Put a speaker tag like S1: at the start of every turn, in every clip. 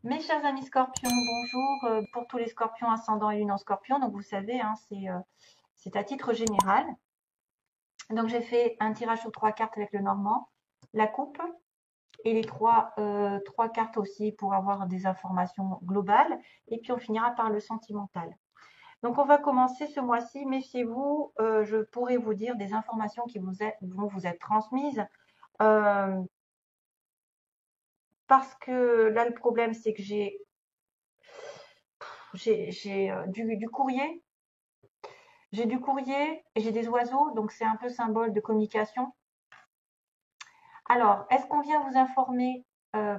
S1: Mes chers amis scorpions, bonjour. Pour tous les scorpions ascendant et lune en scorpion, donc vous savez, hein, c'est à titre général. Donc j'ai fait un tirage sur 3 cartes avec le normand, la coupe et les trois cartes aussi pour avoir des informations globales. Et puis on finira par le sentimental. Donc on va commencer ce mois-ci. Méfiez-vous, je pourrais vous dire des informations qui vont vous être transmises. euh, Parce que là, le problème, c'est que j'ai du courrier. J'ai du courrier et j'ai des oiseaux, donc c'est un peu symbole de communication. Alors, est-ce qu'on vient vous informer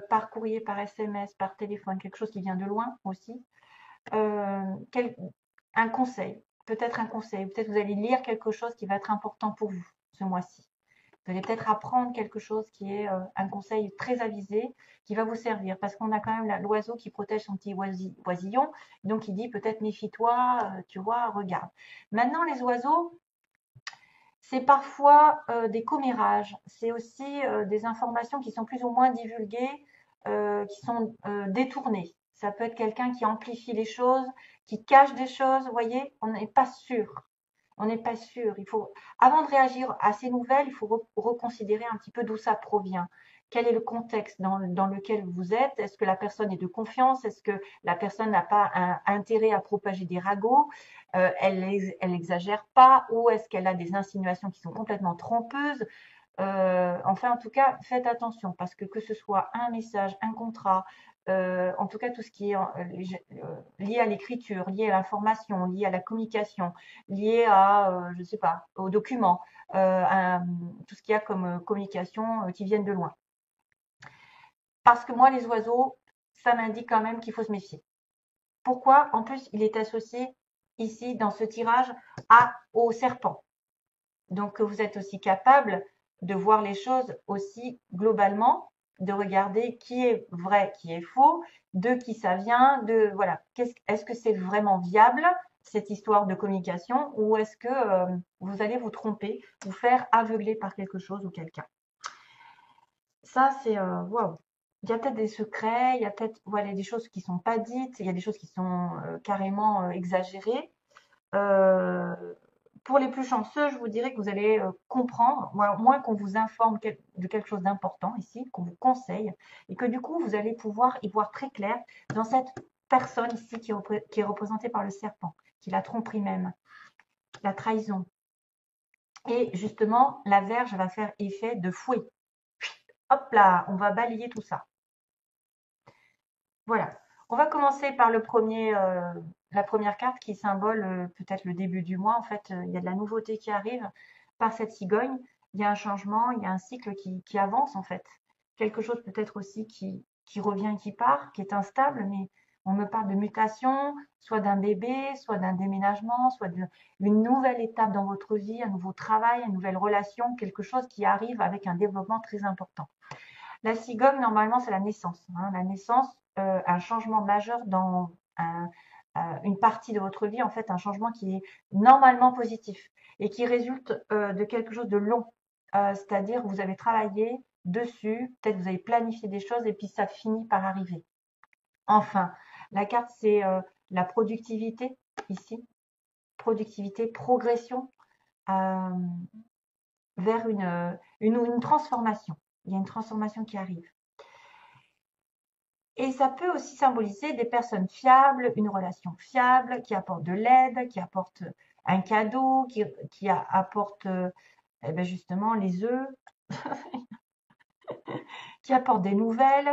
S1: par courrier, par SMS, par téléphone, quelque chose qui vient de loin aussi? Euh, quel- un conseil, peut-être un conseil, peut-être vous allez lire quelque chose qui va être important pour vous ce mois-ci. Vous allez peut-être apprendre quelque chose qui est un conseil très avisé qui va vous servir parce qu'on a quand même l'oiseau qui protège son petit oisillon. Donc il dit peut-être méfie-toi, tu vois, regarde. Maintenant, les oiseaux, c'est parfois des commérages, c'est aussi des informations qui sont plus ou moins divulguées, qui sont détournées. Ça peut être quelqu'un qui amplifie les choses, qui cache des choses, vous voyez, on n'est pas sûr. On n'est pas sûr. Il faut, avant de réagir à ces nouvelles, il faut reconsidérer un petit peu d'où ça provient. Quel est le contexte dans lequel vous êtes? Est-ce que la personne est de confiance? Est-ce que la personne n'a pas un intérêt à propager des ragots? Elle exagère pas? Ou est-ce qu'elle a des insinuations qui sont complètement trompeuses? Enfin, en tout cas, faites attention parce que ce soit un message, un contrat, en tout cas tout ce qui est lié à l'écriture, lié à l'information, lié à la communication, lié à, je ne sais pas, aux documents, tout ce qu'il y a comme communication qui viennent de loin. Parce que moi, les oiseaux, ça m'indique quand même qu'il faut se méfier. Pourquoi? En plus, il est associé ici dans ce tirage au serpent. Donc, vous êtes aussi capable de voir les choses aussi globalement, de regarder qui est vrai, qui est faux, de qui ça vient, de voilà, est-ce que c'est vraiment viable cette histoire de communication ou est-ce que vous allez vous tromper, vous faire aveugler par quelque chose ou quelqu'un. Ça, c'est waouh. Il y a peut-être des secrets, il y a peut-être voilà, des choses qui sont pas dites, il y a des choses qui sont carrément exagérées. Euh, pour les plus chanceux, je vous dirais que vous allez comprendre, ou moins qu'on vous informe de quelque chose d'important ici, qu'on vous conseille, et que du coup, vous allez pouvoir y voir très clair dans cette personne ici qui est représentée par le serpent, qui la tromperie même, la trahison. Et justement, la verge va faire effet de fouet. Hop là, on va balayer tout ça. Voilà. On va commencer par la première carte qui symbole peut-être le début du mois. En fait, il y a de la nouveauté qui arrive par cette cigogne. Il y a un changement, il y a un cycle qui avance en fait. Quelque chose peut-être aussi qui revient et qui part, qui est instable, mais on me parle de mutation, soit d'un bébé, soit d'un déménagement, soit d'une nouvelle étape dans votre vie, un nouveau travail, une nouvelle relation, quelque chose qui arrive avec un développement très important. La cigogne, normalement, c'est la naissance. Hein. La naissance, un changement majeur dans une partie de votre vie, en fait, un changement qui est normalement positif et qui résulte de quelque chose de long. C'est-à-dire que vous avez travaillé dessus, peut-être vous avez planifié des choses et puis ça finit par arriver. Enfin, la carte, c'est la productivité ici. Productivité, progression euh, vers une transformation. Il y a une transformation qui arrive. Et ça peut aussi symboliser des personnes fiables, une relation fiable, qui apporte de l'aide, qui apporte un cadeau, qui apporte eh ben justement les œufs, qui apporte des nouvelles.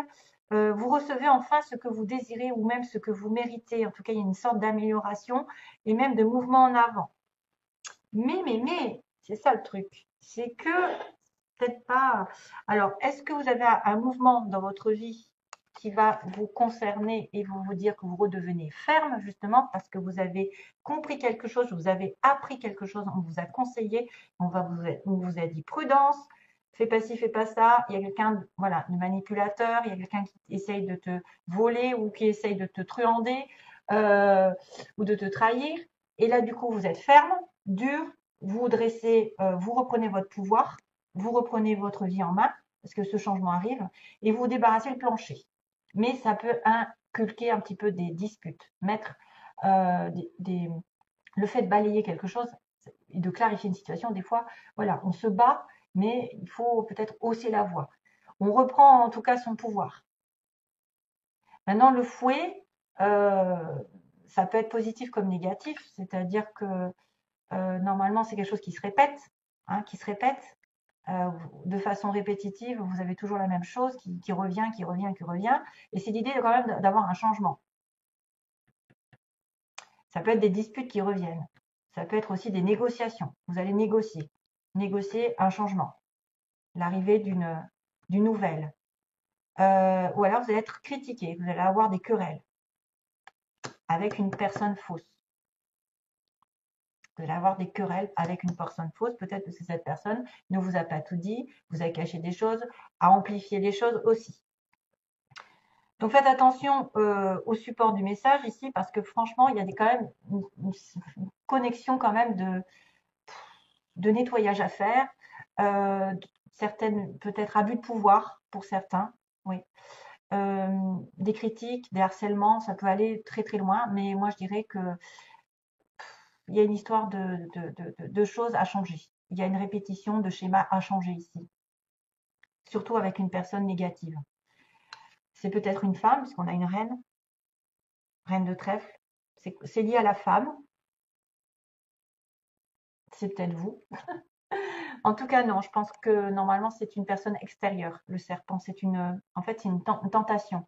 S1: Vous recevez enfin ce que vous désirez ou même ce que vous méritez. En tout cas, il y a une sorte d'amélioration et même de mouvement en avant. Mais, c'est ça le truc. C'est que peut-être pas. Alors, est-ce que vous avez un mouvement dans votre vie qui va vous concerner et vous dire que vous redevenez ferme, justement, parce que vous avez compris quelque chose, vous avez appris quelque chose, on vous a conseillé, on vous a dit prudence, fais pas ci, fais pas ça. Il y a quelqu'un, voilà, de manipulateur, il y a quelqu'un qui essaye de te voler ou qui essaye de te truander euh, ou de te trahir. Et là, du coup, vous êtes ferme, dur, vous dressez, vous reprenez votre pouvoir, vous reprenez votre vie en main, parce que ce changement arrive, et vous débarrassez le plancher. Mais ça peut inculquer un petit peu des disputes, mettre le fait de balayer quelque chose et de clarifier une situation, des fois, voilà, on se bat, mais il faut peut-être hausser la voix. On reprend en tout cas son pouvoir. Maintenant, le fouet, ça peut être positif comme négatif, c'est-à-dire que normalement, c'est quelque chose qui se répète, hein, qui se répète de façon répétitive. Vous avez toujours la même chose qui revient, qui revient, qui revient. Et c'est l'idée quand même d'avoir un changement. Ça peut être des disputes qui reviennent. Ça peut être aussi des négociations. Vous allez négocier un changement, l'arrivée d'une nouvelle. Ou alors vous allez être critiqué, vous allez avoir des querelles avec une personne fausse. Vous allez avoir des querelles avec une personne fausse. Peut-être que cette personne ne vous a pas tout dit, vous a caché des choses, a amplifié des choses aussi. Donc faites attention au support du message ici parce que franchement, il y a quand même une connexion quand même de nettoyage à faire. Certaines, peut-être abus de pouvoir pour certains, oui. Des critiques, des harcèlements, ça peut aller très très loin, mais moi je dirais que il y a une histoire de choses à changer. Il y a une répétition de schémas à changer ici, surtout avec une personne négative. C'est peut-être une femme, puisqu'on a une reine de trèfle. C'est lié à la femme. C'est peut-être vous. En tout cas, non, je pense que normalement, c'est une personne extérieure, le serpent. En fait, c'est une tentation.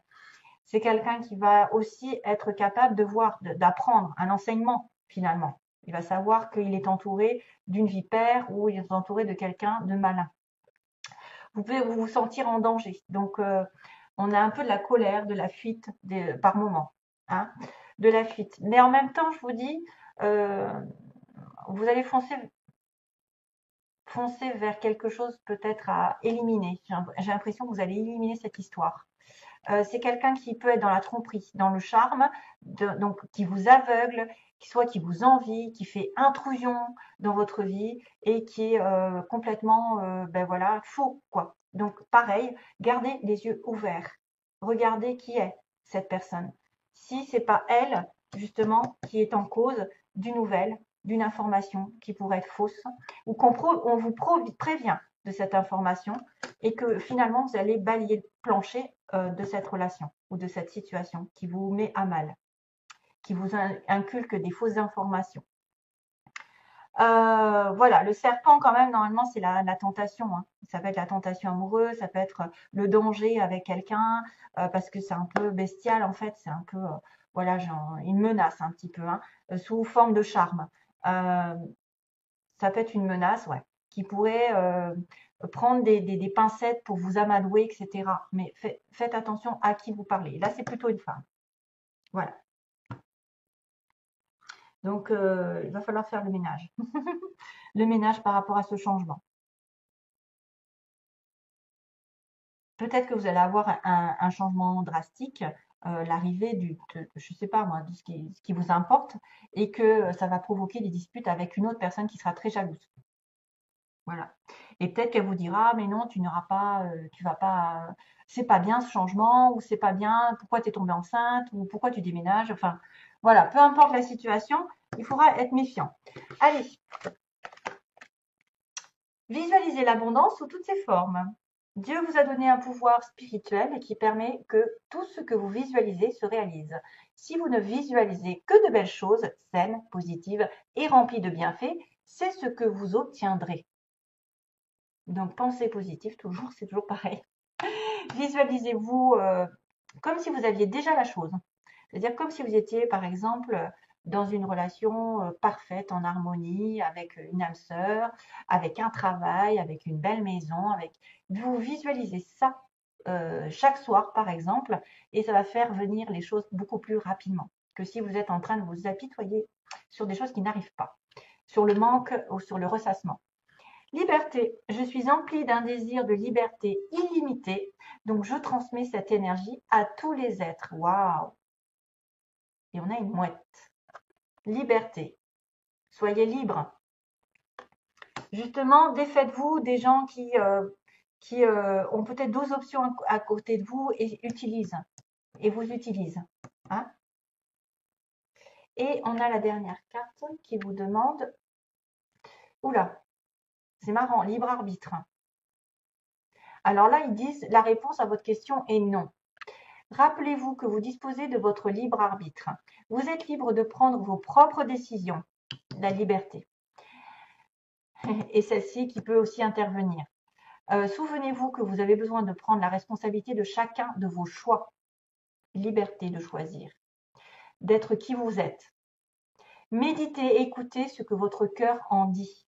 S1: C'est quelqu'un qui va aussi être capable de voir, d'apprendre un enseignement, finalement. Il va savoir qu'il est entouré d'une vipère ou il est entouré de quelqu'un de malin. Vous pouvez vous sentir en danger. Donc, on a un peu de la colère, de la fuite par moment. Hein, de la fuite. Mais en même temps, je vous dis, vous allez foncer vers quelque chose peut-être à éliminer. J'ai l'impression que vous allez éliminer cette histoire. C'est quelqu'un qui peut être dans la tromperie, dans le charme, donc qui vous aveugle, qui vous envie, qui fait intrusion dans votre vie et qui est complètement, ben voilà, faux, quoi. Donc pareil, gardez les yeux ouverts. Regardez qui est cette personne. Si c'est pas elle, justement, qui est en cause d'une nouvelle, d'une information qui pourrait être fausse, ou on vous prévient de cette information et que finalement vous allez balayer le plancher de cette relation ou de cette situation qui vous met à mal, qui vous inculque des fausses informations. Voilà, le serpent quand même, normalement, c'est la tentation. Hein. Ça peut être la tentation amoureuse, ça peut être le danger avec quelqu'un, parce que c'est un peu bestial en fait, c'est un peu, voilà, genre, une menace un petit peu, hein, sous forme de charme. Ça peut être une menace, ouais, qui pourrait prendre des pincettes pour vous amadouer, etc. Mais faites attention à qui vous parlez. Là, c'est plutôt une femme. Voilà. Donc, il va falloir faire le ménage. Le ménage par rapport à ce changement. Peut-être que vous allez avoir un changement drastique, l'arrivée je ne sais pas moi, de ce qui vous importe, et que ça va provoquer des disputes avec une autre personne qui sera très jalouse. Voilà. Et peut-être qu'elle vous dira, mais non, tu n'auras pas, tu vas pas, c'est pas bien ce changement, ou c'est pas bien, pourquoi tu es tombée enceinte, ou pourquoi tu déménages. Enfin, voilà, peu importe la situation, il faudra être méfiant. Allez, visualisez l'abondance sous toutes ses formes. Dieu vous a donné un pouvoir spirituel qui permet que tout ce que vous visualisez se réalise. Si vous ne visualisez que de belles choses, saines, positives et remplies de bienfaits, c'est ce que vous obtiendrez. Donc, pensée positive, toujours, c'est toujours pareil. Visualisez-vous comme si vous aviez déjà la chose. C'est-à-dire comme si vous étiez, par exemple, dans une relation parfaite, en harmonie, avec une âme sœur, avec un travail, avec une belle maison. Vous visualisez ça chaque soir, par exemple, et ça va faire venir les choses beaucoup plus rapidement que si vous êtes en train de vous apitoyer sur des choses qui n'arrivent pas, sur le manque ou sur le ressassement. Liberté. Je suis emplie d'un désir de liberté illimité, donc je transmets cette énergie à tous les êtres. Waouh! Et on a une mouette. Liberté. Soyez libre. Justement, défaites-vous des gens qui ont peut-être 12 options à côté de vous et utilisent. et vous utilise. Hein. Et on a la dernière carte qui vous demande, oula, c'est marrant, libre arbitre. Alors là, ils disent, la réponse à votre question est non. Rappelez-vous que vous disposez de votre libre arbitre. Vous êtes libre de prendre vos propres décisions, la liberté. Et celle-ci qui peut aussi intervenir. Souvenez-vous que vous avez besoin de prendre la responsabilité de chacun de vos choix. Liberté de choisir, d'être qui vous êtes. Méditez, écoutez ce que votre cœur en dit.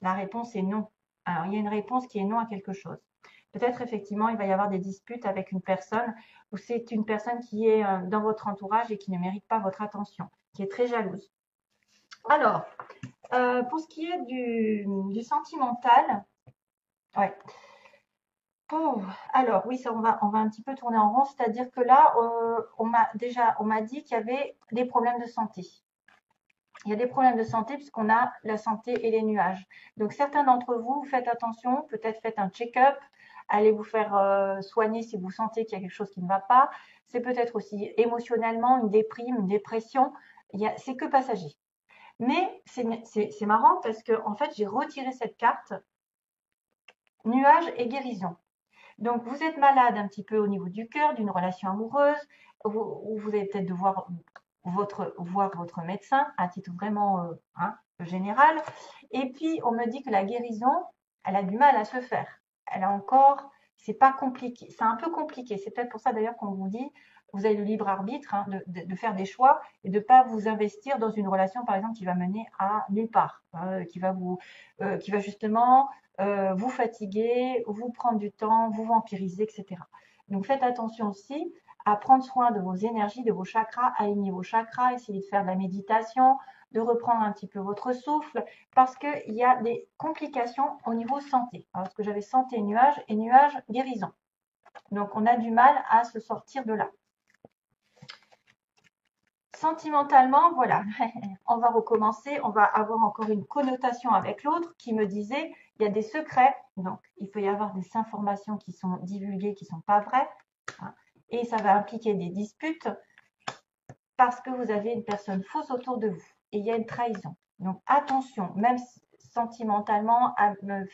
S1: La réponse est non. Alors, il y a une réponse qui est non à quelque chose. Peut-être effectivement, il va y avoir des disputes avec une personne ou c'est une personne qui est dans votre entourage et qui ne mérite pas votre attention, qui est très jalouse. Alors, pour ce qui est du sentimental, ouais. Oh, alors oui, ça, on va un petit peu tourner en rond, c'est-à-dire que là, on m'a dit qu'il y avait des problèmes de santé. Il y a des problèmes de santé puisqu'on a la santé et les nuages. Donc certains d'entre vous, faites attention, peut-être faites un check-up, allez vous faire soigner si vous sentez qu'il y a quelque chose qui ne va pas. C'est peut-être aussi émotionnellement une déprime, une dépression. C'est que passager. Mais c'est marrant parce que en fait, j'ai retiré cette carte nuages et guérison. Donc vous êtes malade un petit peu au niveau du cœur, d'une relation amoureuse, ou vous allez peut-être devoir voir votre médecin à titre vraiment général. Et puis on me dit que la guérison, elle a du mal à se faire. Elle a encore, c'est pas compliqué, c'est un peu compliqué. C'est peut-être pour ça d'ailleurs qu'on vous dit, vous avez le libre arbitre de faire des choix et de pas vous investir dans une relation par exemple qui va mener à nulle part, qui va justement vous fatiguer, vous prendre du temps, vous vampiriser, etc. Donc faites attention aussi à prendre soin de vos énergies, de vos chakras, aligner vos chakras, essayer de faire de la méditation, de reprendre un petit peu votre souffle, parce qu'il y a des complications au niveau santé. Parce que j'avais santé nuage et nuage guérison. Donc on a du mal à se sortir de là. Sentimentalement, voilà, on va recommencer, on va avoir encore une connotation avec l'autre qui me disait, il y a des secrets, donc il peut y avoir des informations qui sont divulguées, qui ne sont pas vraies, hein, et ça va impliquer des disputes parce que vous avez une personne fausse autour de vous, et il y a une trahison. Donc attention, même sentimentalement,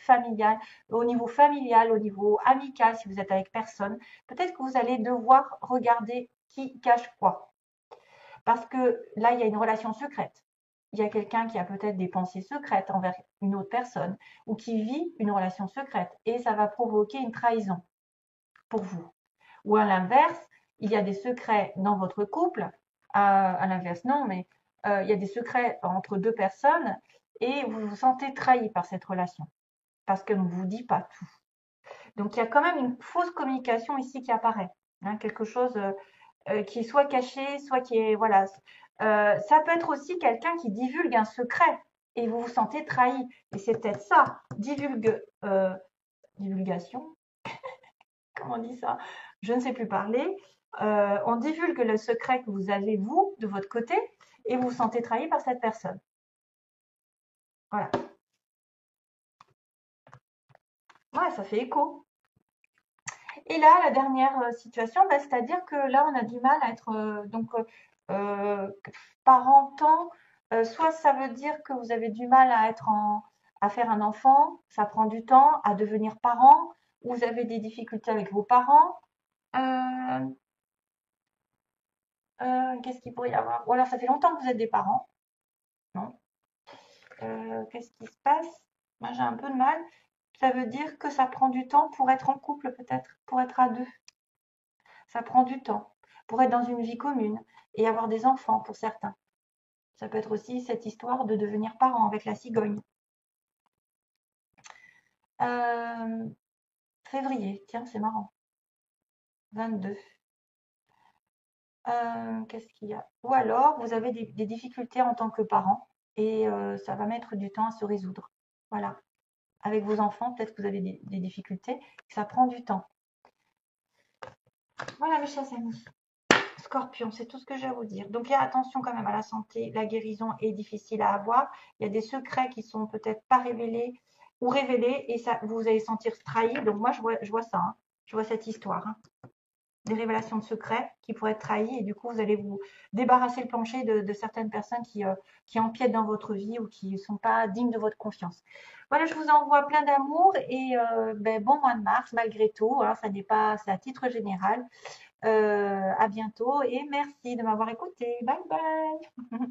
S1: familial, au niveau familial, au niveau amical, si vous êtes avec personne, peut-être que vous allez devoir regarder qui cache quoi. Parce que là, il y a une relation secrète. Il y a quelqu'un qui a peut-être des pensées secrètes envers une autre personne ou qui vit une relation secrète et ça va provoquer une trahison pour vous. Ou à l'inverse, il y a des secrets dans votre couple. À l'inverse, non, mais il y a des secrets entre deux personnes et vous vous sentez trahi par cette relation parce qu'elle ne vous dit pas tout. Donc, il y a quand même une fausse communication ici qui apparaît. Hein, quelque chose qui est soit caché, soit qui est voilà. Ça peut être aussi quelqu'un qui divulgue un secret et vous vous sentez trahi. Et c'est peut-être ça, divulgation. Comment on dit ça? Je ne sais plus parler. On divulgue le secret que vous avez vous de votre côté et vous vous sentez trahi par cette personne. Voilà. Ouais, ça fait écho. Et là, la dernière situation, bah, c'est-à-dire que là, on a du mal à être parentant. Soit ça veut dire que vous avez du mal à faire un enfant, ça prend du temps, à devenir parent, ou vous avez des difficultés avec vos parents. Euh, Qu'est-ce qu'il pourrait y avoir? Ou alors ça fait longtemps que vous êtes des parents. Non. Qu'est-ce qui se passe? Moi, j'ai un peu de mal. Ça veut dire que ça prend du temps pour être en couple, peut-être, pour être à deux. Ça prend du temps pour être dans une vie commune et avoir des enfants pour certains. Ça peut être aussi cette histoire de devenir parent avec la cigogne. Février, tiens, c'est marrant. 22. Qu'est-ce qu'il y a? Ou alors, vous avez des difficultés en tant que parent et ça va mettre du temps à se résoudre. Voilà. Avec vos enfants, peut-être que vous avez des difficultés, ça prend du temps. Voilà, mes chers amis. Scorpion, c'est tout ce que j'ai à vous dire. Donc, il y a attention quand même à la santé. La guérison est difficile à avoir. Il y a des secrets qui sont peut-être pas révélés ou révélés et ça, vous allez sentir trahi. Donc, moi, je vois ça. Hein. Je vois cette histoire, hein. Des révélations de secrets qui pourraient être trahis et du coup, vous allez vous débarrasser le plancher de certaines personnes qui empiètent dans votre vie ou qui ne sont pas dignes de votre confiance. Voilà, je vous envoie plein d'amour et ben, bon mois de mars malgré tout, hein, ça n'est pas, c'est à titre général. À bientôt et merci de m'avoir écouté. Bye bye.